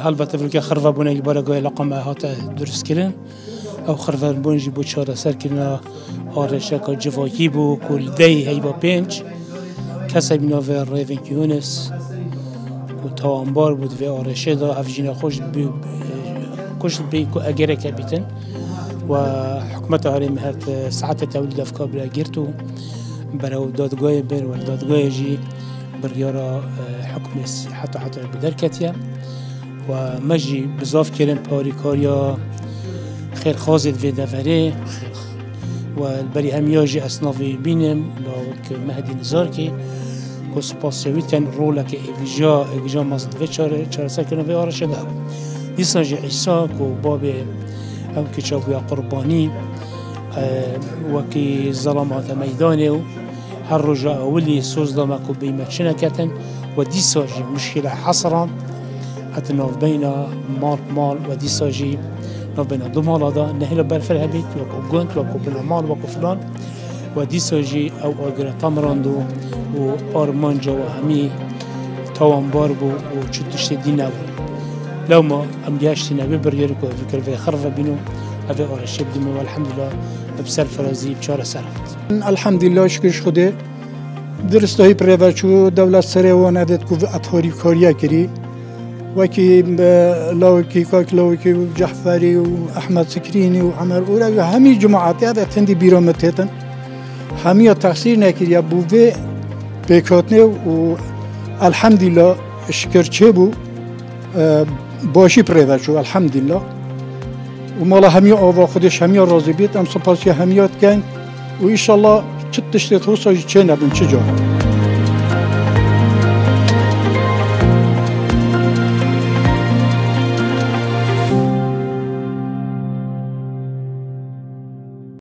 هەڵبەتە بکە خڕڤە بوونێکی بەرەگۆی لەقەمە هاتە دروستکردن ئەو خڕڤە بوونژی بۆ چارەسەرکردنە ئارێشەکە جڤاکی بوو کولدەی هەیبە پێنج کەسێک بناوێ ڕێڤێکی یونس و تاوانبار بوو دوێ ئارێشەدا ئەڤژینە خۆش كوش بيكو أجرك بيتن وحكمته هرم هات ساعات تولد أفكار بلا جرتو برو دادجاي بر والدادجاي جي بريارة حكم حتى بدركتيا ومجي بزاف كريم باريكاريا خير خازد في دفري والبري هم يجي أصنافي بينهم لو مهدي نزاركي كسباسيويت كان رولك إجا مصد في شهر سكنه في أرشده يساجي عيسى كو بابي أو كشابويا قرباني وكي ظلمات ميداني هر رجاء ولي سوز دمكو بيمة شنكتن ودي ساجي مشكلة حصرا حتى نوف بين مال ودي ساجي نوف بين دمال هذا نهلا برفر هبيت وكو قنت وكو بالعمال وكو فلان ودي ساجي أو أجر تمراندو وأرمانجا وهمي توان باربو وشتشت دينا لو ما أم جاشتنا ببريركو فكر في خرفة بينو هذا أول شيء بدي والحمد لله بسال فرازي بشارة سرفت الحمد لله شكرش خده درست هاي بريفاتشو دولة سريوان عدد كوف أطهاري كاريا كري وكي لاوكي لاوكي وجحفري وأحمد سكريني وعمر أورا وهمي جماعات هذا تندي بيرامتهتن همي تقصير نكريا بوفي بكاتني والحمد لله شكرشي بو باشی پریده شو الحمدلله و مالا همی آوا خودش همی راضی بیت ام سپاسی همیات کن و ایشالله چه تشتیت حساجی چه نبین چه جا